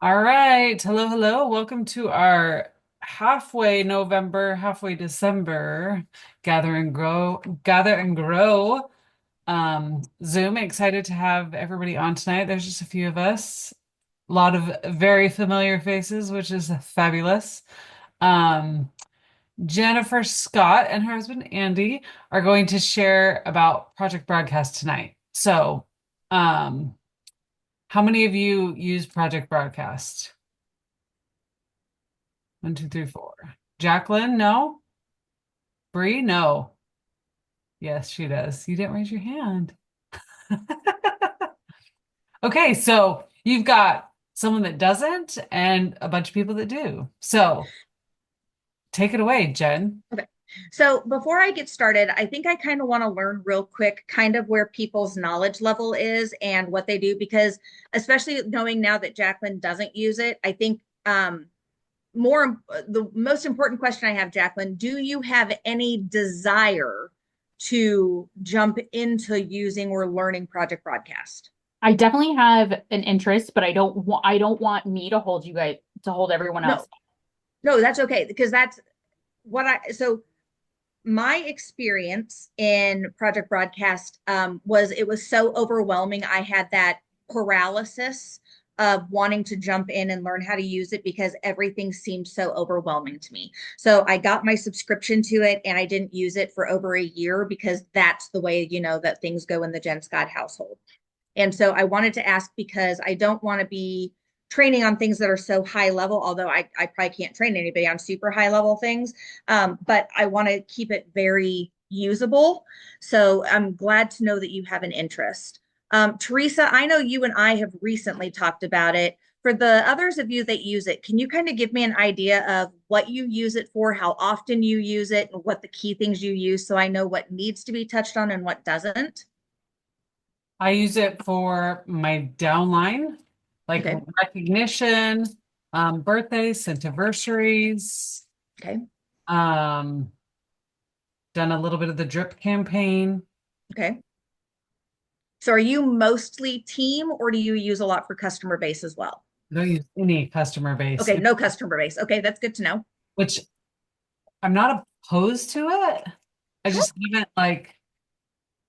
All right. Hello, hello. Welcome to our halfway November, halfway December gather and grow Zoom. Excited to have everybody on tonight. There's just a few of us. A lot of very familiar faces, which is fabulous. Um, Jennifer Scott and her husband Andy are going to share about Project Broadcast tonight. Um, how many of you use Project Broadcast? One, two, three, four. Jacqueline, no. Bree, no. Yes, she does. You didn't raise your hand. Okay, so you've got someone that doesn't and a bunch of people that do. So take it away, Jen. Okay. So before I get started, I think I kind of want to learn real quick kind of where people's knowledge level is and what they do, because especially knowing now that Jacqueline doesn't use it, I think the most important question I have, Jacqueline, do you have any desire to jump into using or learning Project Broadcast? I definitely have an interest, but I don't want me to hold you guys to hold everyone else. No, no, that's okay because that's what so my experience in Project Broadcast was it was so overwhelming. I had that paralysis of wanting to jump in and learn how to use it because everything seemed so overwhelming to me. So I got my subscription to it and I didn't use it for over a year because that's the way, that things go in the Jen Scott household. And so I wanted to ask because I don't want to be training on things that are so high level, although I probably can't train anybody on super high level things. But I want to keep it very usable. So I'm glad to know that you have an interest. Teresa, I know you and I have recently talked about it. For the others of you that use it, can you kind of give me an idea of what you use it for, how often you use it, and what the key things you use so I know what needs to be touched on and what doesn't? I use it for my downline, like Okay. recognition, birthdays, anniversaries, Okay. um, done a little bit of the drip campaign. Okay. So are you mostly team or do you use a lot for customer base as well? I don't use any customer base, Okay, no customer base. Okay, that's good to know. which I'm not opposed to it. I Sure, just haven't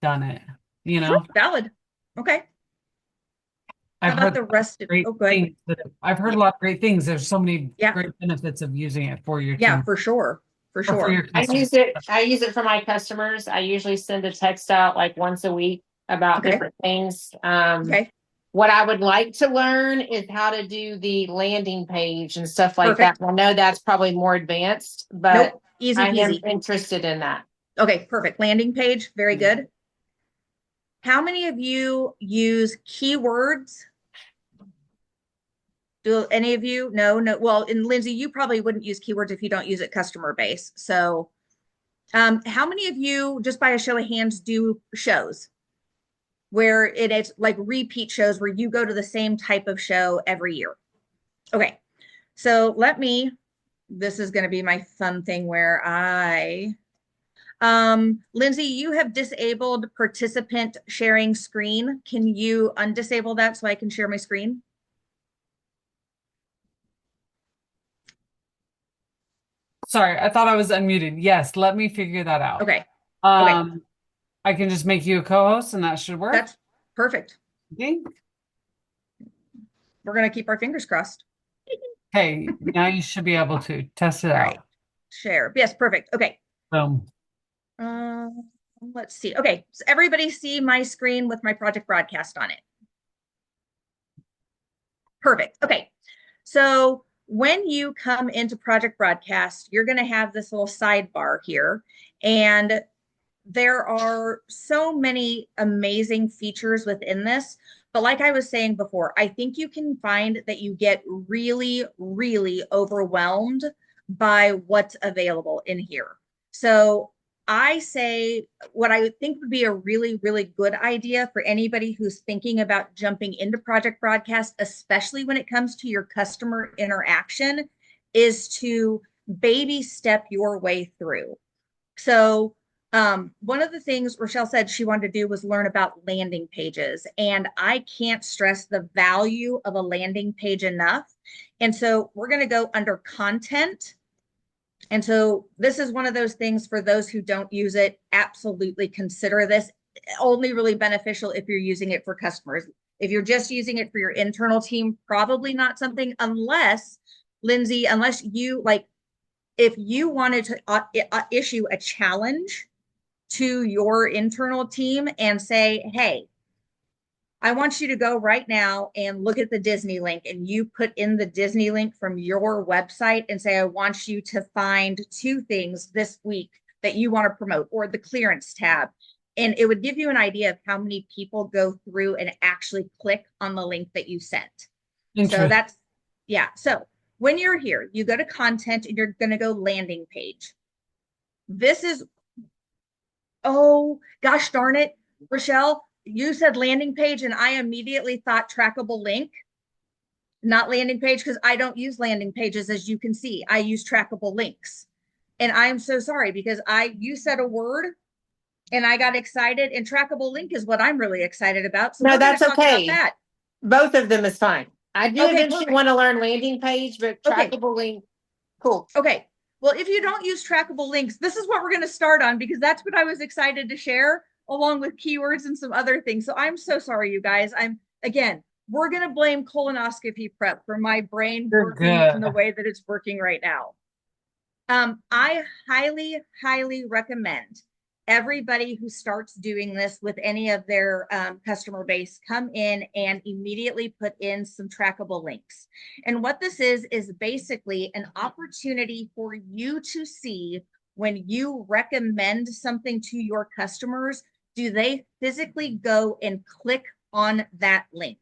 done it, you sure, know? valid. Okay. How I've about heard the rest of, great oh, good. things. I've heard Yeah, a lot of great things. There's so many yeah, great benefits of using it for your yeah, team for sure. For or for sure. your I customers. use it. I use it for my customers. I usually send a text out like once a week about Okay, different things. okay, What I would like to learn is how to do the landing page and stuff like that. perfect. I know that's probably more advanced, but Nope, easy I am peasy. interested in that. Okay, perfect. Landing page, very good. How many of you use keywords? Do any of you? No, no. Well, and Lindsay, you probably wouldn't use keywords if you don't use it customer base. So how many of you, just by a show of hands, do shows where it's like repeat shows where you go to the same type of show every year? Okay, so this is going to be my fun thing where Lindsay, you have disabled participant sharing screen. Can you undisable that so I can share my screen? Sorry, I thought I was unmuted. Yes, let me figure that out. Okay, okay, Um, I can just make you a co-host and that should work. that's perfect. Okay. We're going to keep our fingers crossed. Hey, now you should be able to test it All right, out. share. Yes, perfect. Okay. Boom. Um, let's see. Okay, so everybody see my screen with my project broadcast on it. Perfect. Okay. So when you come into project broadcast, you're going to have this little sidebar here. And there are so many amazing features within this. But like I was saying before, I think you can find that you get really, really overwhelmed by what's available in here. So I say what I think would be a really, really good idea for anybody who's thinking about jumping into Project Broadcast, especially when it comes to your customer interaction, is to baby step your way through. So One of the things Rochelle said she wanted to do was learn about landing pages. And I can't stress the value of a landing page enough. And so we're going to go under content. And so this is one of those things for those who don't use it, absolutely consider this. Only really beneficial if you're using it for customers. If you're just using it for your internal team, probably not something, unless, Lindsay, unless you like, if you wanted to issue a challenge to your internal team and say, hey, I want you to go right now and look at the Disney link, and you put in the Disney link from your website and say, I want you to find 2 things this week that you want to promote, or the clearance tab. And it would give you an idea of how many people go through and actually click on the link that you sent. So that's, yeah. So when you're here, you go to content and you're going to go landing page. This is, oh gosh darn it, Rochelle, you said landing page and I immediately thought trackable link, not landing page, because I don't use landing pages. As you can see, I use trackable links. And I'm so sorry because you said a word and I got excited, and trackable link is what I'm really excited about. So No, we're going that's to talk about okay. that. Both of them is fine. I do Okay, eventually perfect. want to learn landing page, but Okay. trackable link, cool. Okay. Well, if you don't use trackable links, this is what we're going to start on, because that's what I was excited to share, along with keywords and some other things. So I'm so sorry, you guys. Again, we're going to blame colonoscopy prep for my brain You're working in the good. way that it's working right now. I highly, highly recommend everybody who starts doing this with any of their customer base come in and immediately put in some trackable links. And what this is basically an opportunity for you to see, when you recommend something to your customers, do they physically go and click on that link?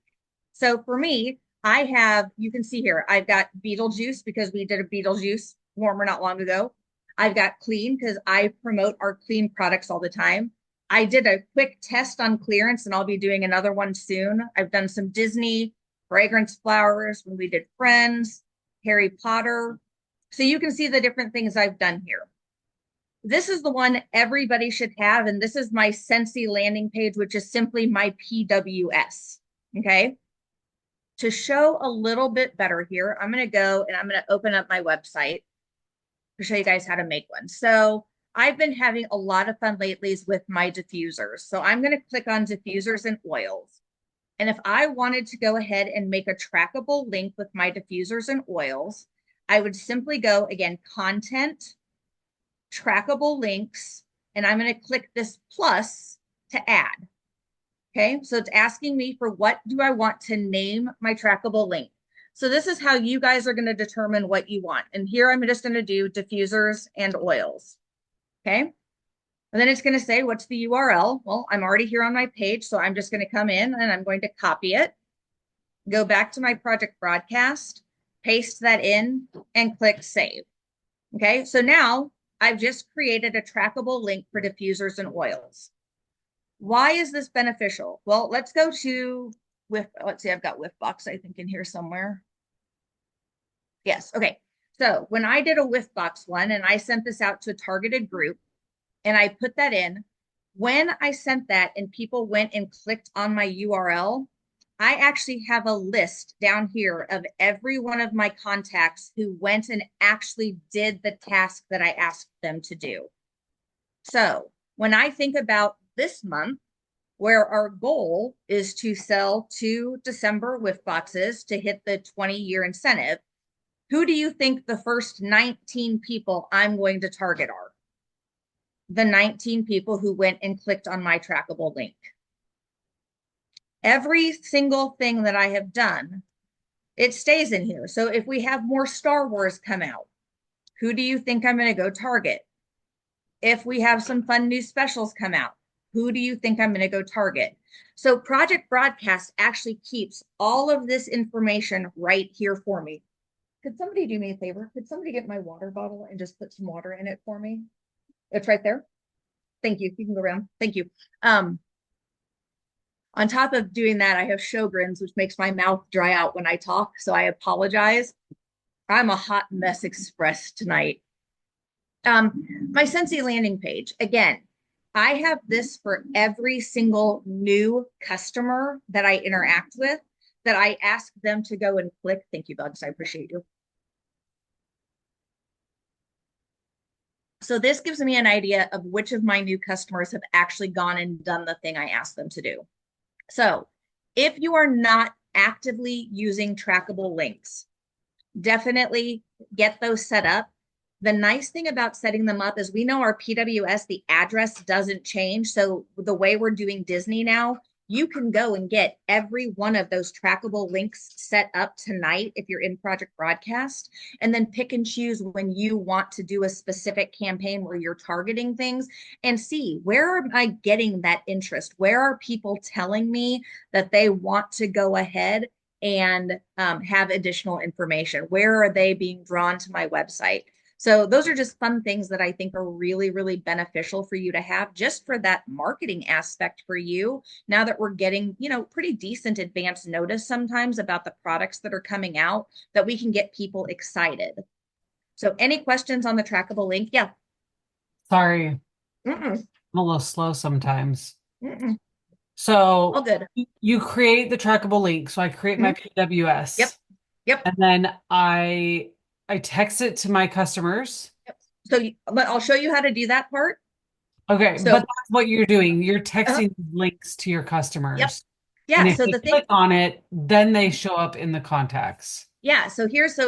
So for me, you can see here, I've got Beetlejuice because we did a Beetlejuice warmer not long ago. I've got Clean because I promote our Clean products all the time. I did a quick test on clearance and I'll be doing another one soon. I've done some Disney, fragrance flowers when we did Friends, Harry Potter. So you can see the different things I've done here. This is the one everybody should have. And this is my Scentsy landing page, which is simply my PWS. Okay. To show a little bit better here, I'm going to go and I'm going to open up my website to show you guys how to make one. So I've been having a lot of fun lately with my diffusers. So I'm going to click on diffusers and oils. And if I wanted to go ahead and make a trackable link with my diffusers and oils, I would simply go, again, content, trackable links, and I'm going to click this plus to add. Okay, so it's asking me for what do I want to name my trackable link. So this is how you guys are going to determine what you want. And here I'm just going to do diffusers and oils. Okay, and then it's going to say, what's the URL? Well, I'm already here on my page, so I'm just going to come in and I'm going to copy it, go back to my project broadcast, paste that in, and click save. Okay, so now I've just created a trackable link for diffusers and oils. Why is this beneficial? Well, let's go to let's see, I've got Whiffbox, I think, in here somewhere. Yes, okay. So when I did a Whiffbox one and I sent this out to a targeted group and I put that in, when I sent that and people went and clicked on my URL, I actually have a list down here of every one of my contacts who went and actually did the task that I asked them to do. So when I think about this month, where our goal is to sell 2 December Whiffboxes to hit the 20-year incentive, who do you think the first 19 people I'm going to target are? The 19 people who went and clicked on my trackable link. Every single thing that I have done, it stays in here. So if we have more Star Wars come out, who do you think I'm going to go target? If we have some fun new specials come out, who do you think I'm going to go target? So Project Broadcast actually keeps all of this information right here for me. Could somebody do me a favor? Could somebody get my water bottle and just put some water in it for me? It's right there. Thank you. You can go around. Thank you. On top of doing that, I have Sjogren's, which makes my mouth dry out when I talk. So I apologize. I'm a hot mess express tonight. My Scentsy landing page, again, I have this for every single new customer that I interact with, that I ask them to go and click. Thank you, Bugs. I appreciate you. So this gives me an idea of which of my new customers have actually gone and done the thing I asked them to do. So if you are not actively using trackable links, definitely get those set up. The nice thing about setting them up is we know our PWS, the address doesn't change. So the way we're doing Disney now, you can go and get every one of those trackable links set up tonight if you're in Project Broadcast, and then pick and choose when you want to do a specific campaign where you're targeting things and see, where am I getting that interest? Where are people telling me that they want to go ahead and have additional information? Where are they being drawn to my website? So those are just fun things that I think are really, really beneficial for you to have, just for that marketing aspect for you. Now that we're getting, pretty decent advance notice sometimes about the products that are coming out, that we can get people excited. So any questions on the trackable link? Yeah. Sorry, Mm-mm. I'm a little slow sometimes. Mm-mm. All So good. you create the trackable link. So I create my PWS. Yep. Yep. And then I text it to my customers. So, but I'll show you how to do that part. Okay, So- but that's what you're doing. You're texting links to your customers. Yep. Yeah. And if So they the thing, click on it, then they show up in the contacts. yeah. So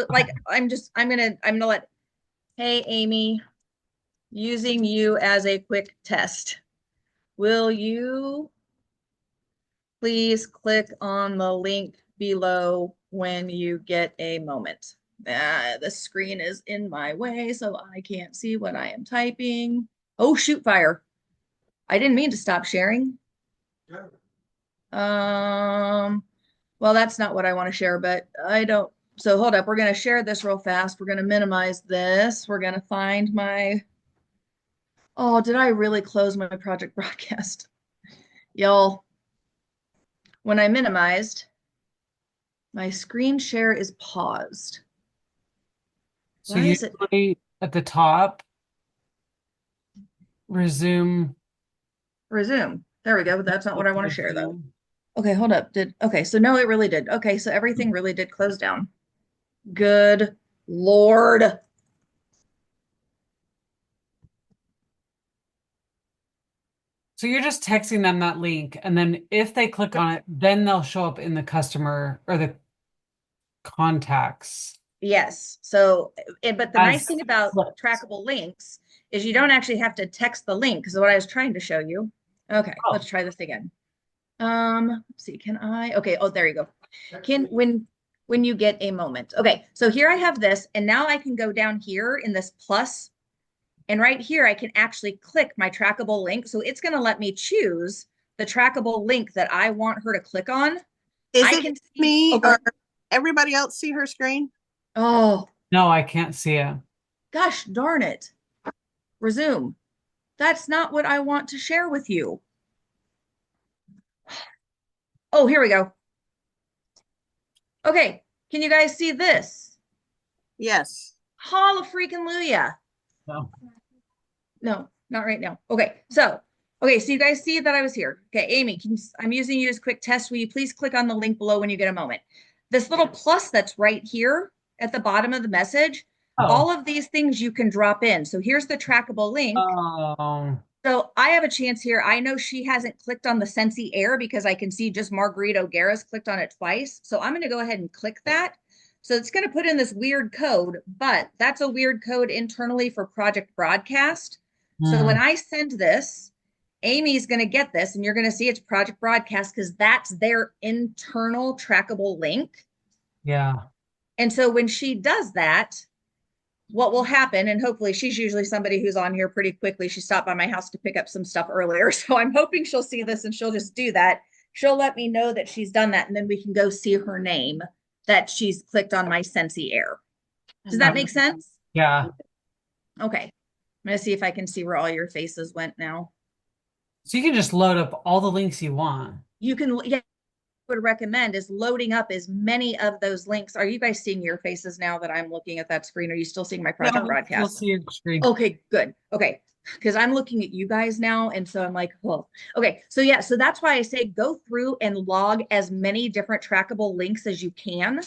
like, I'm gonna let, hey, Amy, using you as a quick test. Will you please click on the link below when you get a moment? The screen is in my way, so I can't see what I am typing. Oh, shoot fire. I didn't mean to stop sharing. Well, that's not what I want to share, but I don't. So hold up. We're going to share this real fast. We're going to minimize this. We're going to find my, oh, did I really close my Project Broadcast? Y'all, when I minimized, my screen share is paused. So Why is it? usually at the top, resume. Resume. There we go. But that's not what I want to share though. Okay, hold up. Okay, so no, it really did. Okay, so everything really did close down. Good Lord. So you're just texting them that link, and then if they click on it, then they'll show up in the customer or the contacts. Yes. So, but the nice As thing about clicks. trackable links is you don't actually have to text the link, because what I was trying to show you. Okay, Oh. let's try this again. Let's see, can I? Okay, oh, there you go. When you get a moment. Okay, so here I have this, and now I can go down here in this plus, and right here I can actually click my trackable link. So it's going to let me choose the trackable link that I want her to click on. Is I it can see- me Okay. or everybody else see her screen? Oh, No, I can't see it. gosh darn it. Resume. That's not what I want to share with you. Oh, here we go. Okay, can you guys see this? Yes. Hallelujah. No. No, not right now. Okay, so you guys see that I was here. Okay, Amy, I'm using you as a quick test. Will you please click on the link below when you get a moment? This little plus that's right here at the bottom of the message, all of these things you can drop in. So here's the trackable link. Oh. So I have a chance here. I know she hasn't clicked on the Scentsy Air because I can see just Marguerite O'Gara's clicked on it twice. So I'm going to go ahead and click that. So it's going to put in this weird code, but that's a weird code internally for Project Broadcast. So when I send this, Amy's going to get this, and you're going to see it's Project Broadcast because that's their internal trackable link. Yeah. And so when she does that, what will happen, and hopefully she's usually somebody who's on here pretty quickly. She stopped by my house to pick up some stuff earlier. So I'm hoping she'll see this and she'll just do that. She'll let me know that she's done that, and then we can go see her name that she's clicked on my Scentsy Air. Does that make sense? Yeah. Okay. I'm going to see if I can see where all your faces went now. So you can just load up all the links you want. You can, yeah, would recommend is loading up as many of those links. Are you guys seeing your faces now that I'm looking at that screen? Are you still seeing my Project Broadcast? You'll see your screen. Okay, good. Okay. because I'm looking at you guys now. And so I'm like, oh, okay. So yeah, so that's why I say go through and log as many different trackable links as you can.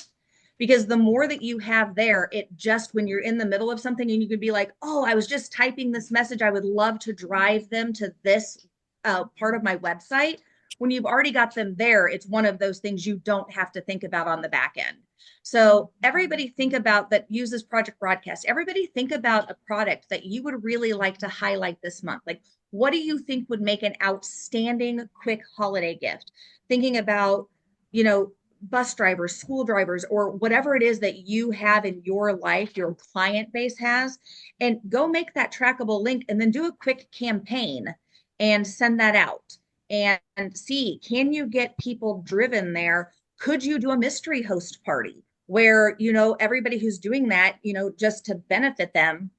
Because the more that you have there, it just when you're in the middle of something and you could be like, oh, I was just typing this message. I would love to drive them to this part of my website. When you've already got them there, it's one of those things you don't have to think about on the back end. So everybody think about that uses Project Broadcast. Everybody think about a product that you would really like to highlight this month. Like, what do you think would make an outstanding quick holiday gift? Thinking about, you know, bus drivers, school drivers, or whatever it is that you have in your life, your client base has, and go make that trackable link and then do a quick campaign and send that out and see, can you get people driven there? Could you do a mystery host party where, you know, everybody who's doing that, you know, just to benefit them,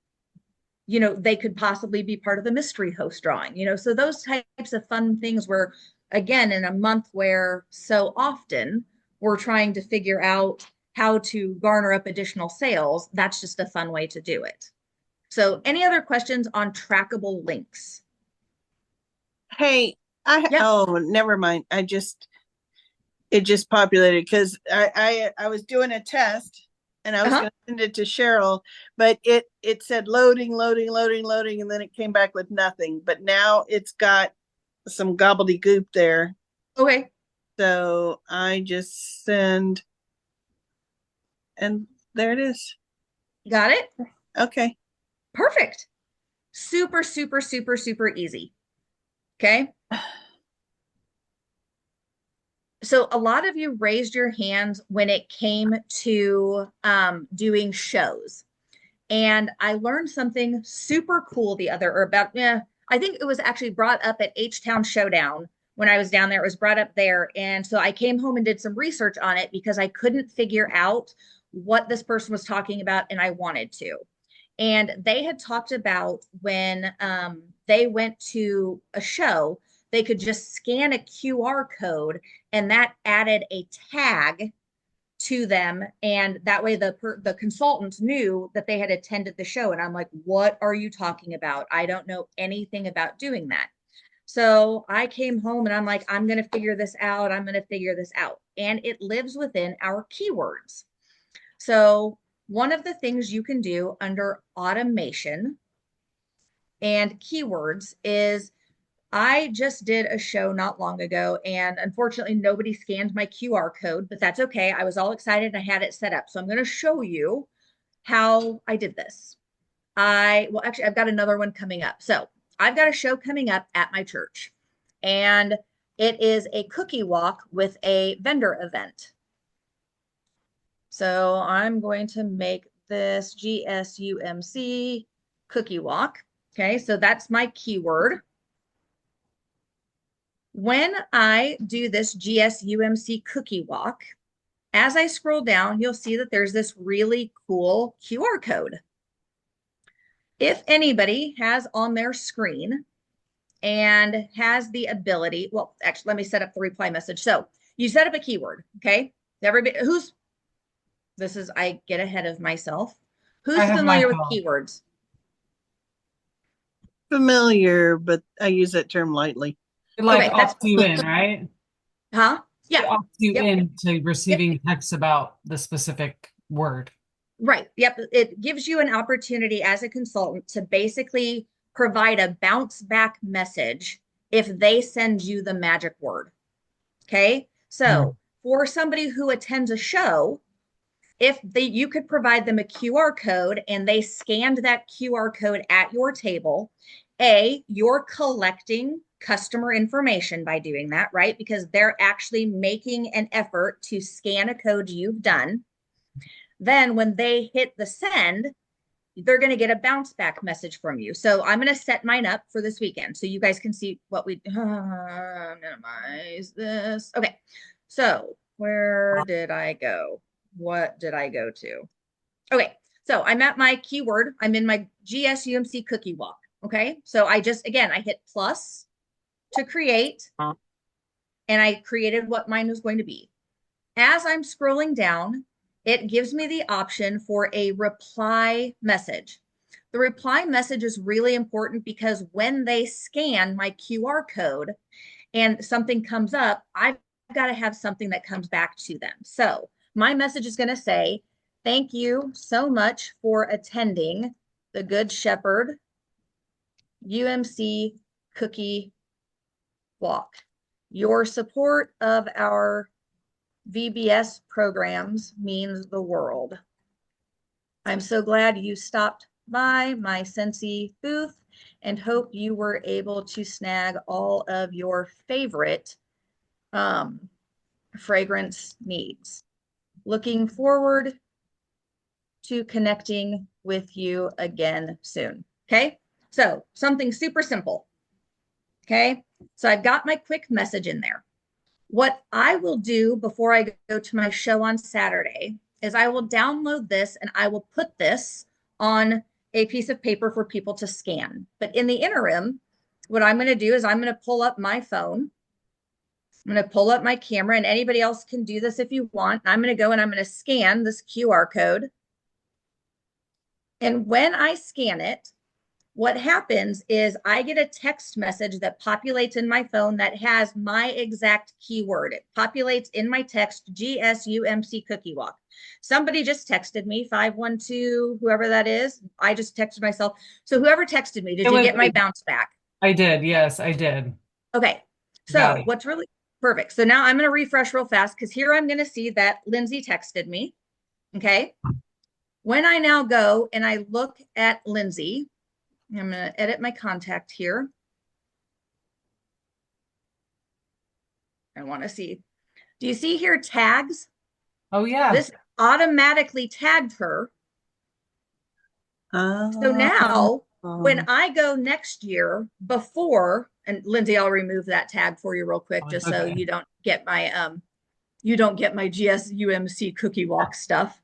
you know, they could possibly be part of the mystery host drawing, you know, so those types of fun things where, again, in a month where so often we're trying to figure out how to garner up additional sales, that's just a fun way to do it. So any other questions on trackable links? Hey, Yeah. oh, never mind. It just populated because I was doing a test and I was going to send it to Cheryl, but it said loading, and then it came back with nothing. But now it's got some gobbledygook there. Okay. So I just send, and there it is. Got it? Okay. Perfect. Super, super, super, super easy. Okay. So a lot of you raised your hands when it came to doing shows. And I learned something super cool I think it was actually brought up at H-Town Showdown when I was down there. It was brought up there. And so I came home and did some research on it because I couldn't figure out what this person was talking about and I wanted to. And they had talked about when they went to a show, they could just scan a QR code and that added a tag to them. And that way the consultants knew that they had attended the show. And I'm like, what are you talking about? I don't know anything about doing that. So I came home and I'm like, I'm going to figure this out. I'm going to figure this out. And it lives within our keywords. So one of the things you can do under automation and keywords is I just did a show not long ago, and unfortunately, nobody scanned my QR code, but that's okay. I was all excited and I had it set up. So I'm going to show you how I did this. Actually, I've got another one coming up. So I've got a show coming up at my church, and it is a cookie walk with a vendor event. So I'm going to make this GSUMC cookie walk. Okay, so that's my keyword. When I do this GSUMC cookie walk, as I scroll down, you'll see that there's this really cool QR code. If anybody has on their screen and has the ability, well, actually, let me set up the reply message. So you set up a keyword, okay? Everybody I get ahead of myself. Who's familiar with keywords? Familiar, but I use that term lightly. It like opts you in, right? Huh? Yeah. It opts you into receiving text about the specific word. Right. Yep. It gives you an opportunity as a consultant to basically provide a bounce back message if they send you the magic word. Okay. So for somebody who attends a show, if you could provide them a QR code and they scanned that QR code at your table, you're collecting customer information by doing that, right? Because they're actually making an effort to scan a code you've done. Then when they hit the send, they're going to get a bounce back message from you. So I'm going to set mine up for this weekend so you guys can see what we minimize this. Okay. So where did I go? What did I go to? Okay. So I'm at my keyword. I'm in my GSUMC cookie walk. Okay. So I hit plus to create, and I created what mine was going to be. As I'm scrolling down, it gives me the option for a reply message. The reply message is really important because when they scan my QR code and something comes up, I've got to have something that comes back to them. So my message is going to say, thank you so much for attending the Good Shepherd UMC Cookie Walk. Your support of our VBS programs means the world. I'm so glad you stopped by my Scentsy booth and hope you were able to snag all of your favorite fragrance needs. Looking forward to connecting with you again soon. Okay, so something super simple. Okay, so I've got my quick message in there. What I will do before I go to my show on Saturday is I will download this and I will put this on a piece of paper for people to scan. But in the interim, what I'm going to do is I'm going to pull up my phone. I'm going to pull up my camera, and anybody else can do this if you want. I'm going to go and I'm going to scan this QR code. And when I scan it, what happens is I get a text message that populates in my phone that has my exact keyword. It populates in my text, GSUMC Cookie Walk. Somebody just texted me, 512, whoever that is. I just texted myself. So whoever texted me, did you get my bounce back? I did. Yes, I did. Okay. So what's really perfect. So now I'm going to refresh real fast because here I'm going to see that Lindsay texted me. Okay. When I now go and I look at Lindsay, I'm going to edit my contact here. I want to see. Do you see here tags? Oh, yeah. This automatically tagged her. So now when I go next year before, and Lindsay, I'll remove that tag for you real quick, just so you don't get my GSUMC Cookie Walk stuff.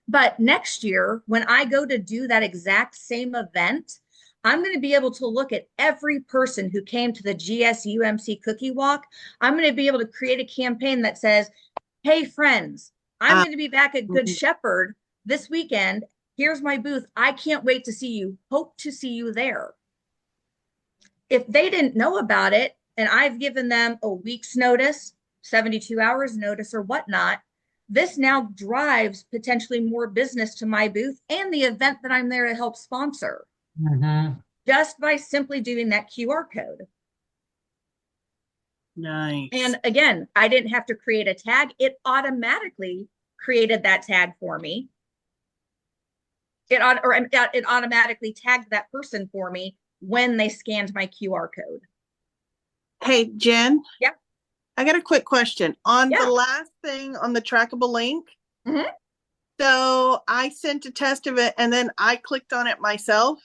But next year, when I go to do that exact same event, I'm going to be able to look at every person who came to the GSUMC Cookie Walk. I'm going to be able to create a campaign that says, hey, friends, I'm going to be back at Good Shepherd this weekend. Here's my booth. I can't wait to see you. Hope to see you there. If they didn't know about it, and I've given them a week's notice, 72 hours notice or whatnot, this now drives potentially more business to my booth and the event that I'm there to help sponsor. Just by simply doing that QR code. Nice. And again, I didn't have to create a tag. It automatically created that tag for me. It automatically tagged that person for me when they scanned my QR code. Hey, Jen. Yeah. I got a quick question on the last thing on the trackable link. So I sent a test of it and then I clicked on it myself.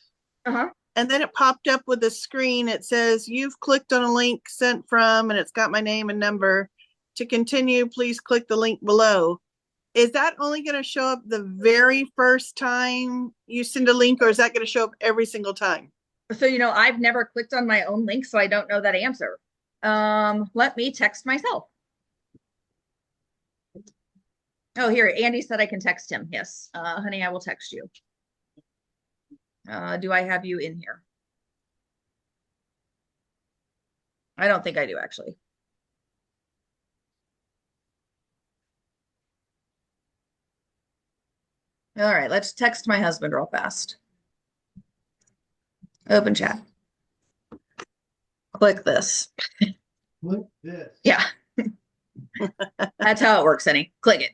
And then it popped up with a screen. It says, you've clicked on a link sent from, and it's got my name and number. To continue, please click the link below. Is that only going to show up the very first time you send a link, or is that going to show up every single time? So, I've never clicked on my own link, so I don't know that answer. Let me text myself. Oh, here, Andy said I can text him. Yes. Honey, I will text you. Do I have you in here? I don't think I do, actually. All right, let's text my husband real fast. Open chat. Click this. Click this. Yeah. That's how it works, honey. Click it.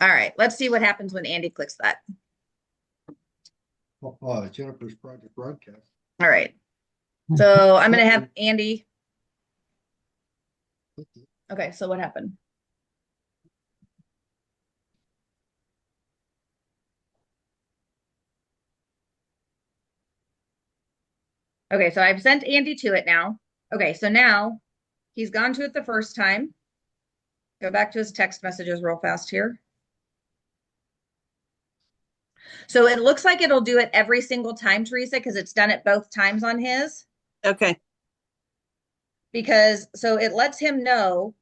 All right, let's see what happens when Andy clicks that. Jennifer's Project Broadcast. All right. So I'm going to have Andy. Okay, so what happened? Okay, so I've sent Andy to it now. Okay, so now he's gone to it the first time. Go back to his text messages real fast here. So it looks like it'll do it every single time, Teresa, because it's done it both times on his. Okay. Because so it lets him know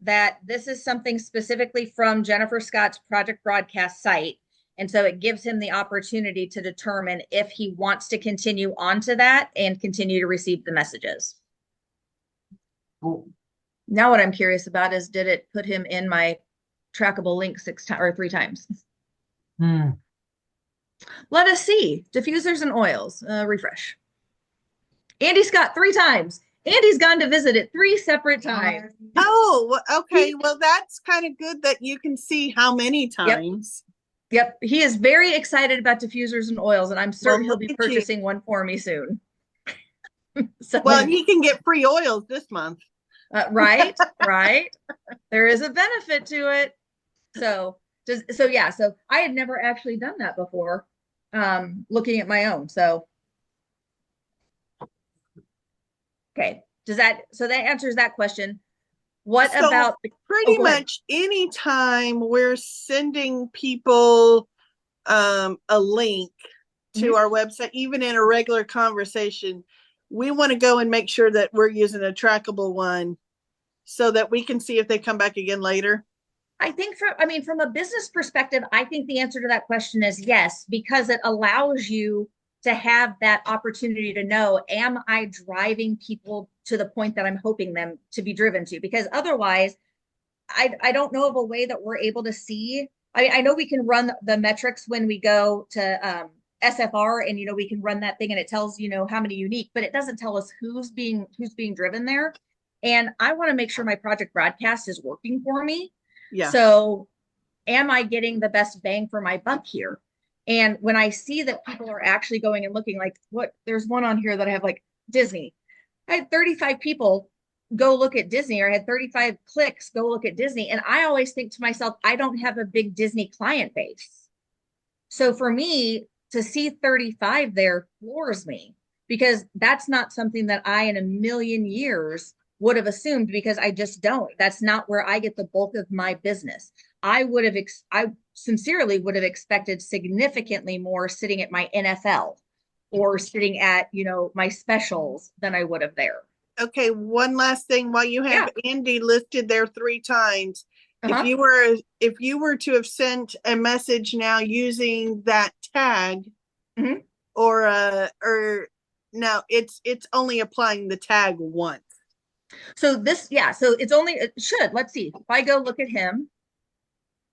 that this is something specifically from Jennifer Scott's Project Broadcast site. And so it gives him the opportunity to determine if he wants to continue on to that and continue to receive the messages. Cool. Now what I'm curious about is, did it put him in my trackable link 6 times or 3 times? Hmm. Let us see. Diffusers and oils. Refresh. Andy Scott 3 times. Andy's gone to visit it 3 separate times. Oh, okay. Well, that's kind of good that you can see how many times. Yep. He is very excited about diffusers and oils, and I'm certain he'll look be at you. purchasing one for me soon. So, Well, he can get free oils this month. right, right. There is a benefit to it. So yeah, so I had never actually done that before, looking at my own. So okay, so that answers that question. What So about pretty go ahead. much anytime we're sending people a link to our website, even in a regular conversation, we want to go and make sure that we're using a trackable one so that we can see if they come back again later? I think from a business perspective, I think the answer to that question is yes, because it allows you to have that opportunity to know, am I driving people to the point that I'm hoping them to be driven to? Because otherwise, I don't know of a way that we're able to see. I know we can run the metrics when we go to SFR, and we can run that thing and it tells how many unique, but it doesn't tell us who's being driven there. And I want to make sure my project broadcast is working for me. Yeah. So am I getting the best bang for my buck here? And when I see that people are actually going and looking, like there's one on here that I have, like Disney. I had 35 people go look at Disney, or I had 35 clicks go look at Disney. And I always think to myself, I don't have a big Disney client base. So for me to see 35 there floors me, because that's not something that I in a million years would have assumed, because I just don't. That's not where I get the bulk of my business. I sincerely would have expected significantly more sitting at my NFL or sitting at, my specials than I would have there. Okay, one last thing while you have Andy listed there 3 times. Uh-huh. If you were to have sent a message now using that tag, Mhm. or no, it's only applying the tag once. So so it should, let's see. If I go look at him.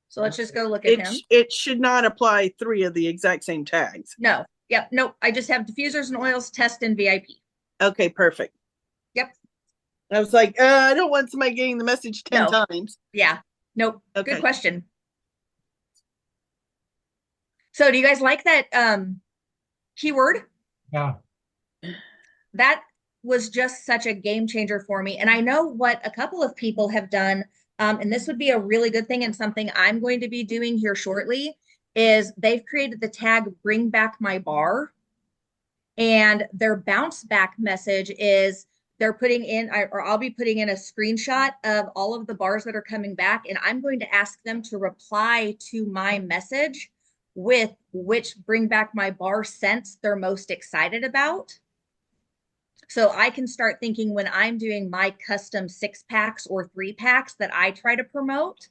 So let's just go look at him. It should not apply 3 of the exact same tags. No. Yep. Nope. I just have diffusers and oils, test, and VIP. Okay, perfect. Yep. I was like, I don't want somebody getting the message 10 No. times. Yeah. Nope. Okay. Good question. So do you guys like that keyword? Yeah. That was just such a game changer for me. And I know what a couple of people have done, and this would be a really good thing, and something I'm going to be doing here shortly, is they've created the tag "Bring Back My Bar," and their bounce back message is they're putting in, or I'll be putting in a screenshot of all of the bars that are coming back, and I'm going to ask them to reply to my message with which Bring Back My Bar scents they're most excited about. So I can start thinking, when I'm doing my custom 6-packs or 3-packs that I try to promote,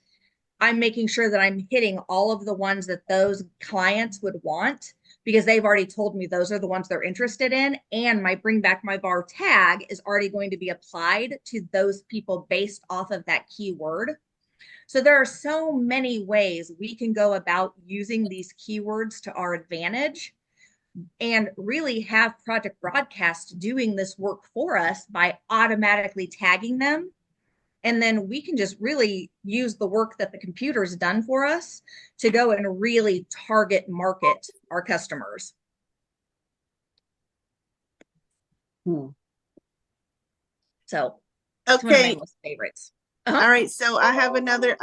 I'm making sure that I'm hitting all of the ones that those clients would want, because they've already told me those are the ones they're interested in. And my Bring Back My Bar tag is already going to be applied to those people based off of that keyword. So there are so many ways we can go about using these keywords to our advantage, and really have Project Broadcast doing this work for us by automatically tagging them. And then we can just really use the work that the computer's done for us to go and really target market our customers. So it's one of my Okay. most favorites. All right. So I have another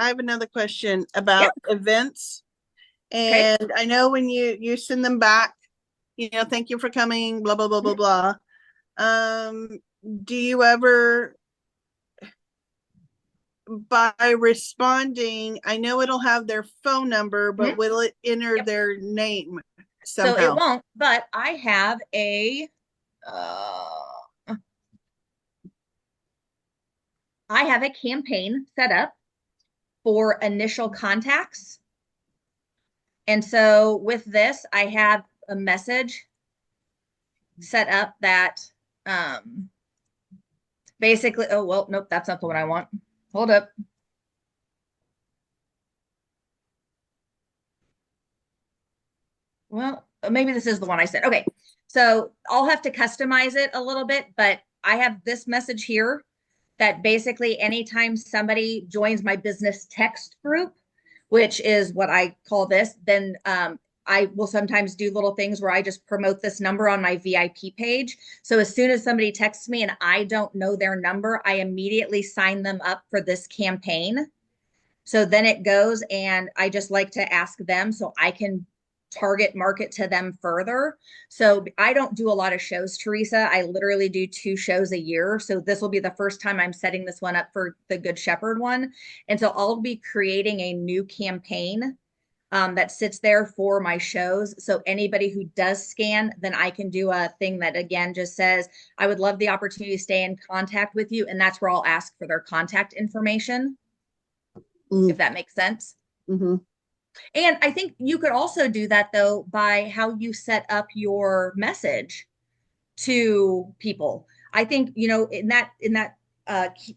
question about events. Okay. And I know when you send them back, thank you for coming, blah, blah, blah, blah, blah. Do you ever, by responding, I know it'll have their phone number, but will it enter their name somehow? So it won't, but I have a campaign set up for initial contacts. And so with this, I have a message set up that basically, oh, well, nope, that's not the one I want. Hold up. Well, maybe this is the one I said. Okay. So I'll have to customize it a little bit, but I have this message here that basically anytime somebody joins my business text group, which is what I call this, then I will sometimes do little things where I just promote this number on my VIP page. So as soon as somebody texts me and I don't know their number, I immediately sign them up for this campaign. So then it goes and I just like to ask them so I can target market to them further. So I don't do a lot of shows, Teresa. I literally do 2 shows a year. So this will be the first time I'm setting this one up for the Good Shepherd one. And so I'll be creating a new campaign that sits there for my shows. So anybody who does scan, then I can do a thing that again just says, I would love the opportunity to stay in contact with you. And that's where I'll ask for their contact information, if that makes sense. Mm-hmm. And I think you could also do that though by how you set up your message to people. I think, you know, in that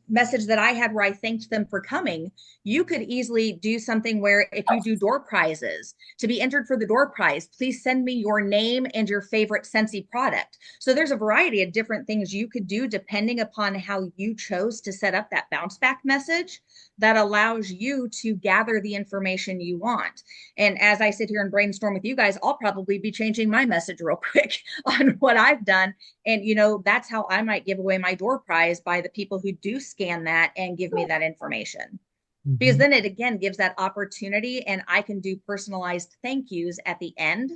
message that I had where I thanked them for coming, you could easily do something where if you do door prizes, to be entered for the door prize, please send me your name and your favorite Scentsy product. So there's a variety of different things you could do depending upon how you chose to set up that bounce back message that allows you to gather the information you want. And as I sit here and brainstorm with you guys, I'll probably be changing my message real quick on what I've done. And, you know, that's how I might give away my door prize by the people who do scan that and give me that information. Because then it again gives that opportunity and I can do personalized thank yous at the end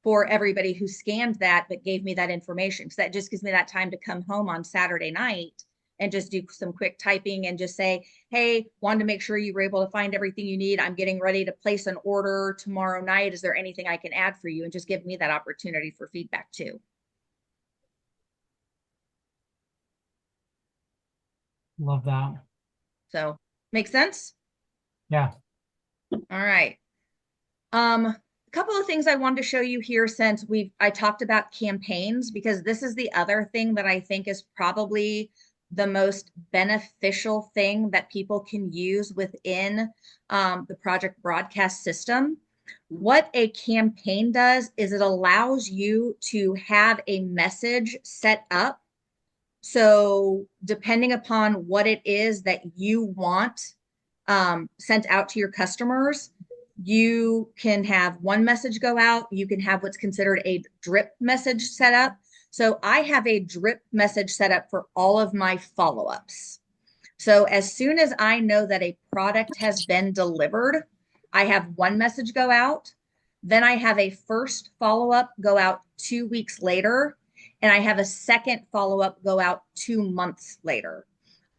for everybody who scanned that but gave me that information. So that just gives me that time to come home on Saturday night and just do some quick typing and just say, hey, wanted to make sure you were able to find everything you need. I'm getting ready to place an order tomorrow night. Is there anything I can add for you? And just give me that opportunity for feedback too. Love that. So make sense? Yeah. All right. A couple of things I wanted to show you here since I talked about campaigns, because this is the other thing that I think is probably the most beneficial thing that people can use within the project broadcast system. What a campaign does is it allows you to have a message set up. So depending upon what it is that you want sent out to your customers, you can have one message go out. You can have what's considered a drip message set up. So I have a drip message set up for all of my follow-ups. So as soon as I know that a product has been delivered, I have one message go out. Then I have a first follow-up go out 2 weeks later. And I have a second follow-up go out 2 months later,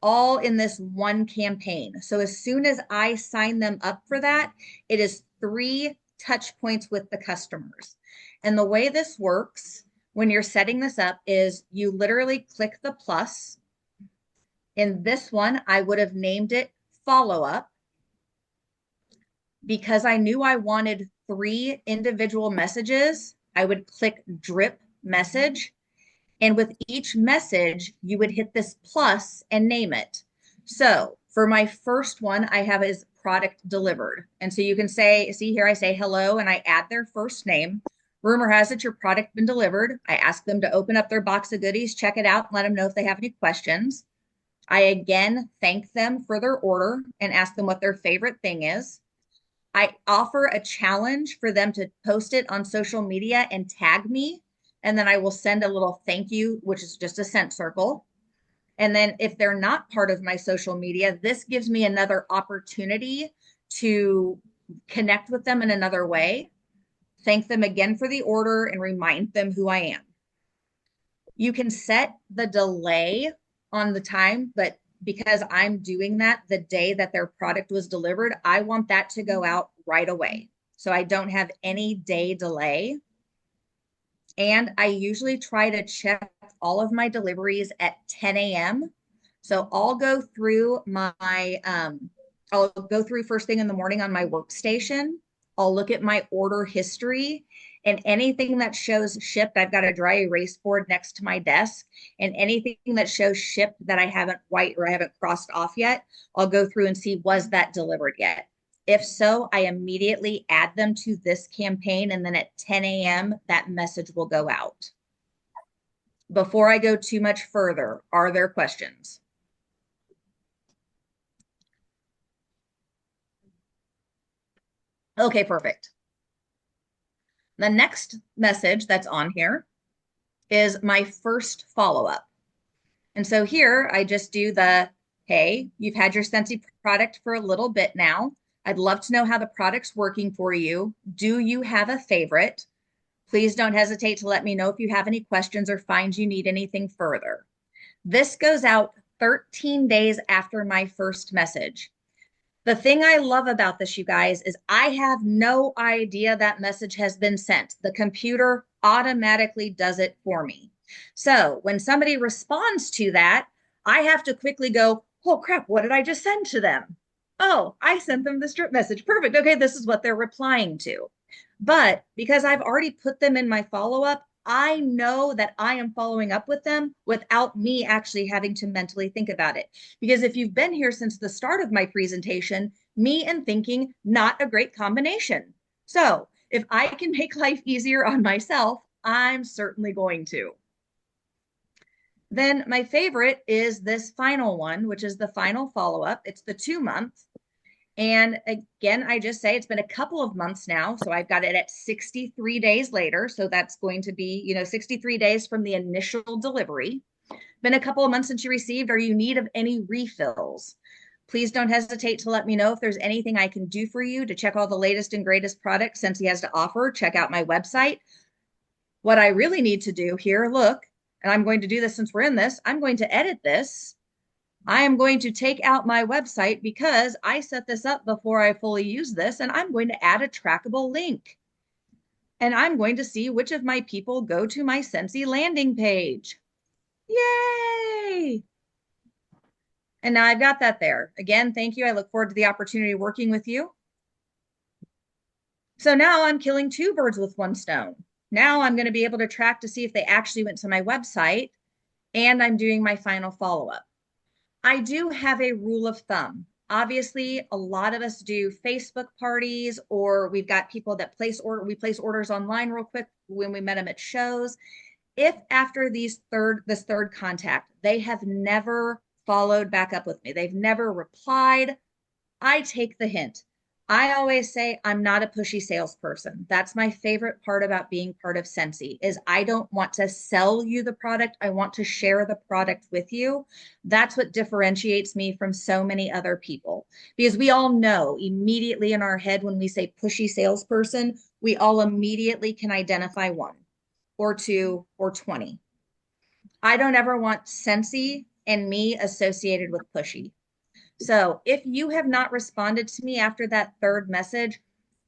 all in this one campaign. So as soon as I sign them up for that, it is 3 touch points with the customers. And the way this works when you're setting this up is you literally click the plus. In this one, I would have named it follow-up because I knew I wanted 3 individual messages. I would click drip message. And with each message, you would hit this plus and name it. So for my first one, I have is product delivered. And so you can say, see here, I say hello and I add their first name. Rumor has it your product been delivered. I ask them to open up their box of goodies, check it out, and let them know if they have any questions. I again thank them for their order and ask them what their favorite thing is. I offer a challenge for them to post it on social media and tag me. And then I will send a little thank you, which is just a scent circle. And then if they're not part of my social media, this gives me another opportunity to connect with them in another way, thank them again for the order, and remind them who I am. You can set the delay on the time, but because I'm doing that the day that their product was delivered, I want that to go out right away. So I don't have any day delay. And I usually try to check all of my deliveries at 10 a.m. So I'll go through I'll go through first thing in the morning on my workstation. I'll look at my order history, and anything that shows shipped, I've got a dry erase board next to my desk, and anything that shows shipped that I haven't white or I haven't crossed off yet, I'll go through and see, was that delivered yet? If so, I immediately add them to this campaign, and then at 10 a.m., that message will go out. Before I go too much further, are there questions? Okay, perfect. The next message that's on here is my first follow-up. And so here I just do the, hey, you've had your Scentsy product for a little bit now. I'd love to know how the product's working for you. Do you have a favorite? Please don't hesitate to let me know if you have any questions or find you need anything further. This goes out 13 days after my first message. The thing I love about this, you guys, is I have no idea that message has been sent. The computer automatically does it for me. So when somebody responds to that, I have to quickly go, oh crap, what did I just send to them? Oh, I sent them the strip message. Perfect. Okay, this is what they're replying to. But because I've already put them in my follow-up, I know that I am following up with them without me actually having to mentally think about it. Because if you've been here since the start of my presentation, me and thinking, not a great combination. So if I can make life easier on myself, I'm certainly going to. Then my favorite is this final one, which is the final follow-up. It's the 2-month. And again, I just say it's been a couple of months now. So I've got it at 63 days later. So that's going to be, 63 days from the initial delivery. Been a couple of months since you received. Are you in need of any refills? Please don't hesitate to let me know if there's anything I can do for you. To check all the latest and greatest products Scentsy has to offer, check out my website. What I really need to do here, look, and I'm going to do this since we're in this, I'm going to edit this. I am going to take out my website because I set this up before I fully use this, and I'm going to add a trackable link. And I'm going to see which of my people go to my Scentsy landing page. Yay! And now I've got that there. Again, thank you. I look forward to the opportunity of working with you. So now I'm killing 2 birds with 1 stone. Now I'm going to be able to track to see if they actually went to my website, and I'm doing my final follow-up. I do have a rule of thumb. Obviously, a lot of us do Facebook parties, or we've got people that place orders online real quick when we met them at shows. If after this third contact, they have never followed back up with me, they've never replied, I take the hint. I always say I'm not a pushy salesperson. That's my favorite part about being part of Scentsy is I don't want to sell you the product. I want to share the product with you. That's what differentiates me from so many other people, because we all know immediately in our head when we say pushy salesperson, we all immediately can identify 1 or 2 or 20. I don't ever want Scentsy and me associated with pushy. So if you have not responded to me after that 3rd message,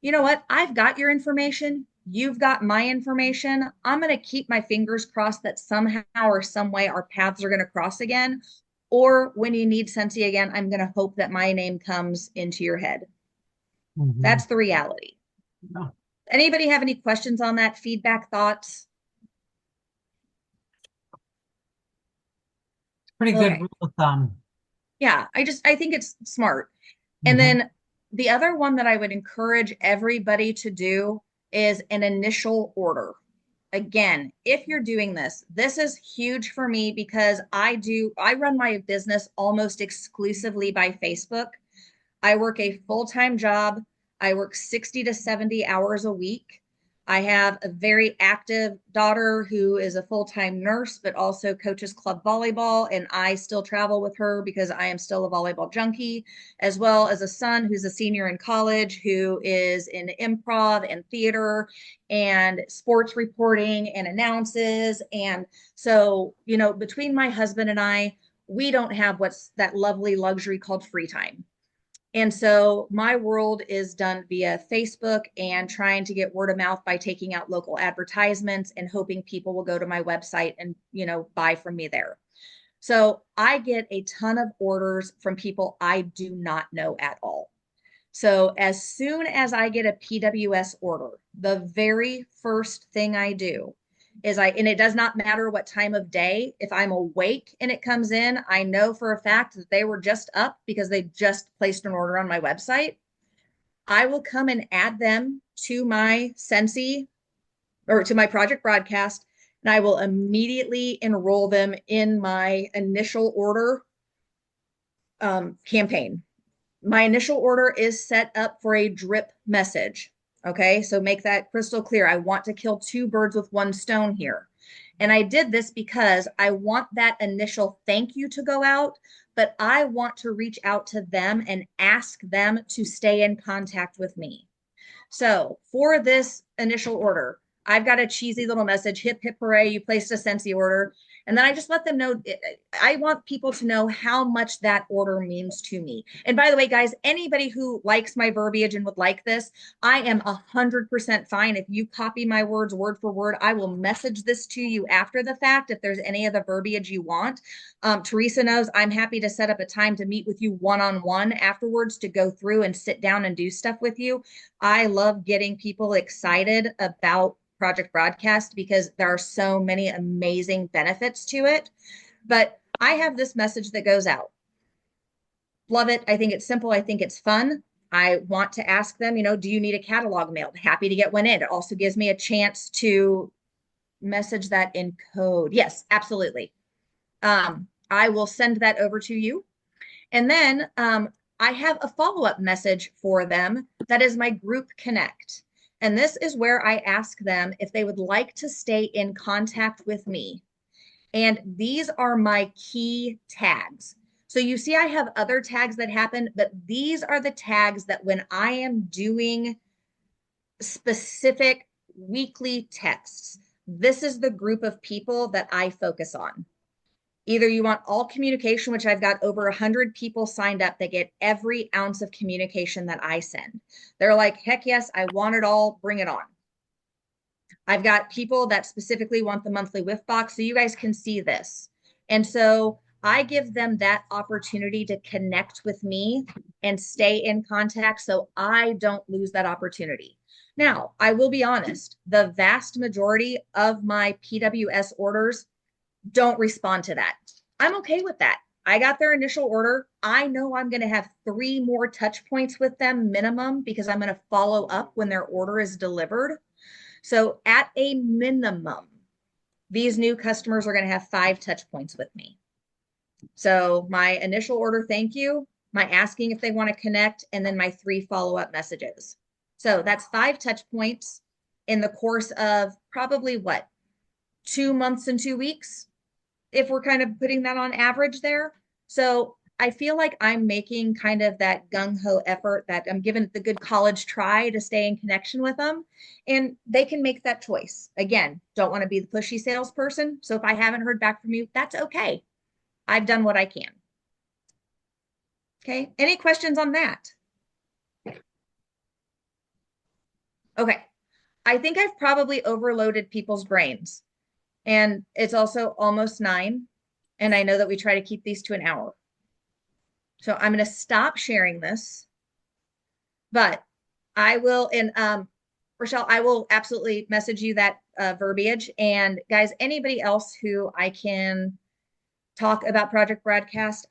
you know what? I've got your information. You've got my information. I'm going to keep my fingers crossed that somehow or some way our paths are going to cross again. Or when you need Scentsy again, I'm going to hope that my name comes into your head. Mhm. That's the reality. Yeah. Anybody have any questions on that? Feedback, thoughts? Pretty good Okay. rule of thumb. Yeah, I think it's smart. And Mhm. then the other one that I would encourage everybody to do is an initial order. Again, if you're doing this, this is huge for me because I run my business almost exclusively by Facebook. I work a full-time job. I work 60 to 70 hours a week. I have a very active daughter who is a full-time nurse, but also coaches club volleyball. And I still travel with her because I am still a volleyball junkie, as well as a son who's a senior in college who is in improv and theater and sports reporting and announces. And so, between my husband and I, we don't have what's that lovely luxury called free time. And so my world is done via Facebook and trying to get word of mouth by taking out local advertisements and hoping people will go to my website and, buy from me there. So I get a ton of orders from people I do not know at all. So as soon as I get a PWS order, the very first thing I do is and it does not matter what time of day, if I'm awake and it comes in, I know for a fact that they were just up because they just placed an order on my website. I will come and add them to my Scentsy or to my project broadcast, and I will immediately enroll them in my initial order campaign. My initial order is set up for a drip message. Okay, so make that crystal clear. I want to kill two birds with one stone here. And I did this because I want that initial thank you to go out, but I want to reach out to them and ask them to stay in contact with me. So for this initial order, I've got a cheesy little message, hip, hip, hooray, you placed a Scentsy order. And then I just let them know, I want people to know how much that order means to me. And by the way, guys, anybody who likes my verbiage and would like this, I am 100% fine. If you copy my words word for word, I will message this to you after the fact if there's any of the verbiage you want. Teresa knows I'm happy to set up a time to meet with you one-on-one afterwards to go through and sit down and do stuff with you. I love getting people excited about Project Broadcast because there are so many amazing benefits to it. But I have this message that goes out. Love it. I think it's simple. I think it's fun. I want to ask them, do you need a catalog mailed? Happy to get one in. It also gives me a chance to message that in code. Yes, absolutely. I will send that over to you. And then I have a follow-up message for them that is my group connect. And this is where I ask them if they would like to stay in contact with me. And these are my key tags. So you see, I have other tags that happen, but these are the tags that when I am doing specific weekly texts, this is the group of people that I focus on. Either you want all communication, which I've got over 100 people signed up that get every ounce of communication that I send. They're like, heck yes, I want it all, bring it on. I've got people that specifically want the monthly whiff box, so you guys can see this. And so I give them that opportunity to connect with me and stay in contact so I don't lose that opportunity. Now, I will be honest, the vast majority of my PWS orders don't respond to that. I'm okay with that. I got their initial order. I know I'm going to have 3 more touch points with them minimum because I'm going to follow up when their order is delivered. So at a minimum, these new customers are going to have 5 touch points with me. So my initial order, thank you, my asking if they want to connect, and then my 3 follow-up messages. So that's 5 touch points in the course of probably what, 2 months and 2 weeks, if we're kind of putting that on average there. So I feel like I'm making kind of that gung-ho effort that I'm giving it the good college try to stay in connection with them. And they can make that choice. Again, don't want to be the pushy salesperson. So if I haven't heard back from you, that's okay. I've done what I can. Okay. Any questions on that? Okay. I think I've probably overloaded people's brains. And it's also almost 9. And I know that we try to keep these to an hour. So I'm going to stop sharing this. But I will, and Rochelle, I will absolutely message you that verbiage. And guys, anybody else who I can talk about Project Broadcast,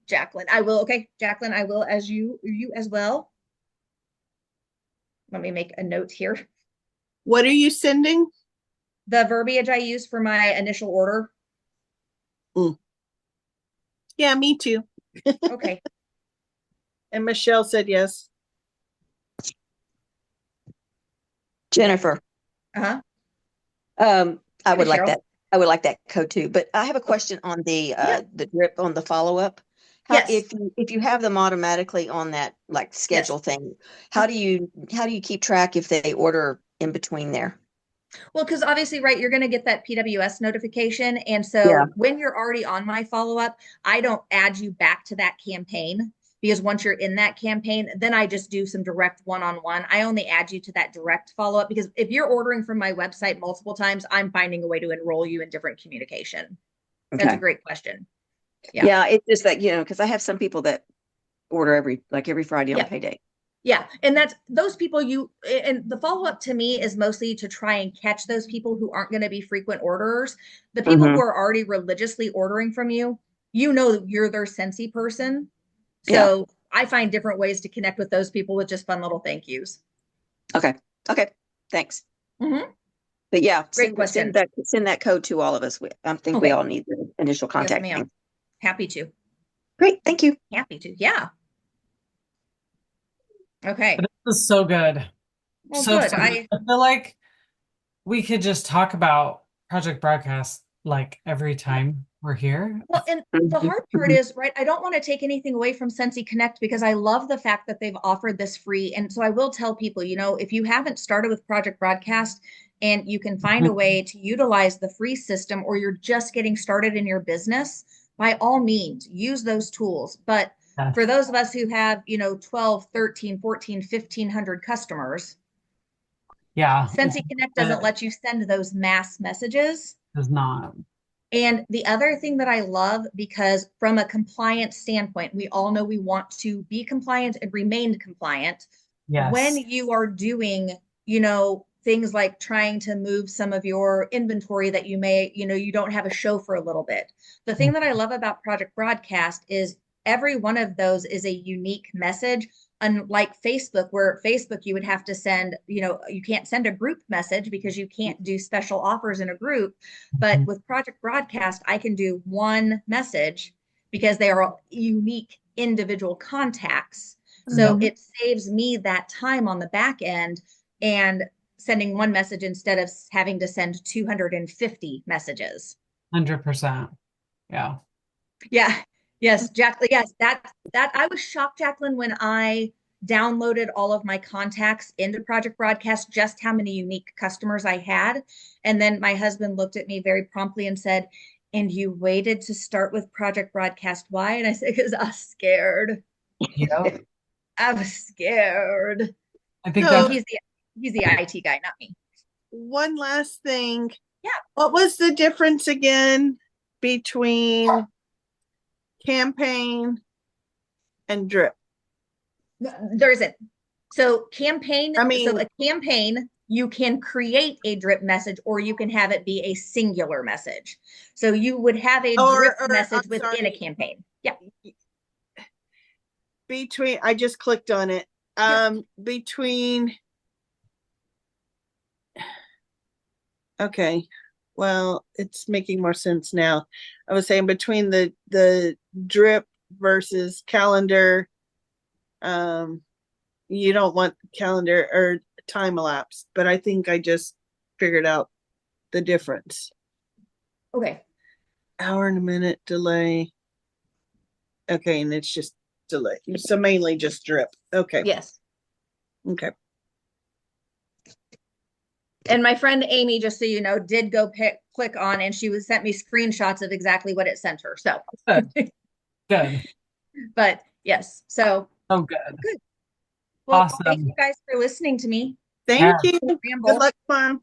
Jacqueline, I will. Okay, Jacqueline, I will as you as well. Let me make a note here. What are you sending? The verbiage I use for my initial order. Yeah, me too. Okay. And Michelle said yes. Jennifer, Uh-huh. I would like Cheryl. that. I would like that code too. But I have a question on the drip on the follow-up. Yes. If you have them automatically on that like schedule thing, how do you keep track if they order in between there? Well, because obviously, right, you're going to get that PWS notification. And so when you're already on my follow-up, I don't add you back to that campaign because once you're in that campaign, then I just do some direct one-on-one. I only add you to that direct follow-up because if you're ordering from my website multiple times, I'm finding a way to enroll you in different communication. Okay. That's a great question. Yeah, it's just that, because I have some people that order every Friday on payday. Yeah, and that's those people and the follow-up to me is mostly to try and catch those people who aren't going to be frequent orderers. The people who Mhm. are already religiously ordering from you, you know that you're their Scentsy person. Yeah. So I find different ways to connect with those people with just fun little thank yous. Okay. Okay. Thanks. Mhm. But yeah, Great question. send that code to all of us. I think we Okay. all need the initial Yes, contact ma'am. thing. Happy to. Great. Thank you. Happy to. Yeah. Okay. This is so good. Well, So good. fun. I feel like we could just talk about Project Broadcast like every time we're here. Well, and the Mhm. hard part is, right, I don't want to take anything away from Scentsy Connect because I love the fact that they've offered this free. And so I will tell people, if you haven't started with Project Broadcast and you can find a way to utilize the free system, or you're just getting started in your business, by all means, use those tools. But for Yes. those of us who have, 12, 13, 14, 1,500 customers, Yeah, Scentsy Connect doesn't let you send those mass messages. does not. And the other thing that I love, because from a compliance standpoint, we all know we want to be compliant and remain compliant. When Yes. you are doing, things like trying to move some of your inventory that you don't have a show for a little bit. The thing that I love about Project Broadcast is every one of those is a unique message. Unlike Facebook, where Facebook you would have to send, you can't send a group message because you can't do special offers in a group. But with Project Broadcast, I can do one message because they are unique individual contacts. So Mhm. it saves me that time on the back end and sending one message instead of having to send 250 messages. 100%. Yeah. Yeah. Yes, Jacqueline. Yes, that I was shocked, Jacqueline, when I downloaded all of my contacts into Project Broadcast, just how many unique customers I had. And then my husband looked at me very promptly and said, "And you waited to start with Project Broadcast. Why?" And I said, "Because I was scared. Yep. I was scared." I think So So he's the IT guy, not me. one last thing. Yeah. What was the difference again between campaign and drip? There isn't. So I a campaign, you can create a drip message or you can have it be a singular message. So you would have a drip or message I'm within a sorry, campaign. Yeah. I just clicked on it. Yeah. Between, okay, well, it's making more sense now. I was saying between the drip versus calendar, um, you don't want calendar or time elapsed, but I think I just figured out the difference. Okay. Hour and a minute delay. Okay, and it's just delay. So mainly just drip. Okay. Yes. Okay. And my friend Amy, just so you know, did go click on, and she was sent me screenshots of exactly what it sent her. So, good. Good. but yes. So Oh, good. good. Well, thank Awesome. you guys for listening to me. Thank Yeah. you. Good Ramble. luck, Mom.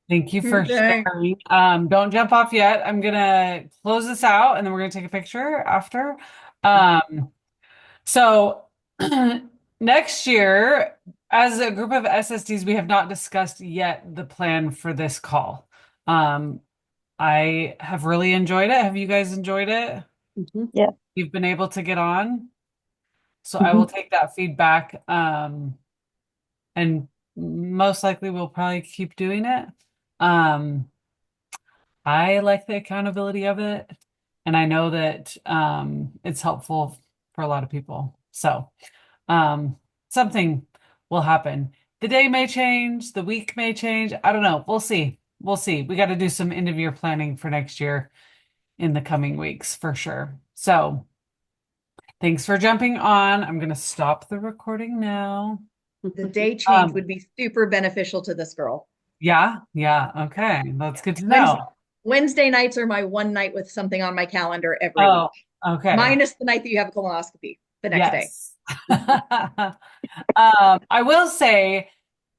Thank you for Okay. sharing. Don't jump off yet. I'm gonna close this out and then we're gonna take a picture after. So next year, as a group of SSDs, we have not discussed yet the plan for this call. I have really enjoyed it. Have you guys enjoyed it? Mhm. You've been able to get on? So I will take that feedback, and most likely we'll probably keep doing it. Um, I like the accountability of it, and I know that it's helpful for a lot of people. So something will happen. The day may change, the week may change. I don't know. We'll see. We'll see. We got to do some end of year planning for next year in the coming weeks for sure. So thanks for jumping on. I'm going to stop the recording now. The day change Um, would be super beneficial to this girl. yeah, yeah. Okay. That's good to Wednesday, know. Wednesday nights are my one night with something on my calendar every Oh, week, okay. minus the night that you have a colonoscopy the next day. Yes. I will say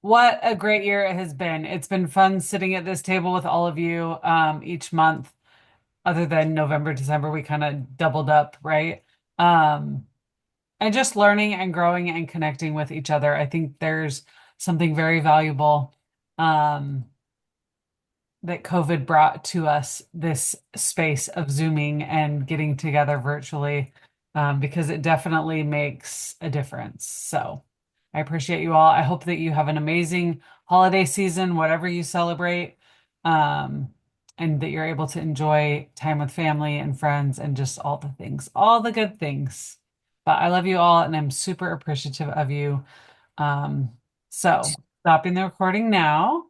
what a great year it has been. It's been fun sitting at this table with all of you each month, other than November, December, we kind of doubled up, right? and just learning and growing and connecting with each other. I think there's something very valuable that COVID brought to us, this space of Zooming and getting together virtually, because it definitely makes a difference. So I appreciate you all. I hope that you have an amazing holiday season, whatever you celebrate, and that you're able to enjoy time with family and friends and just all the things, all the good things. But I love you all, and I'm super appreciative of you. So stopping the recording now.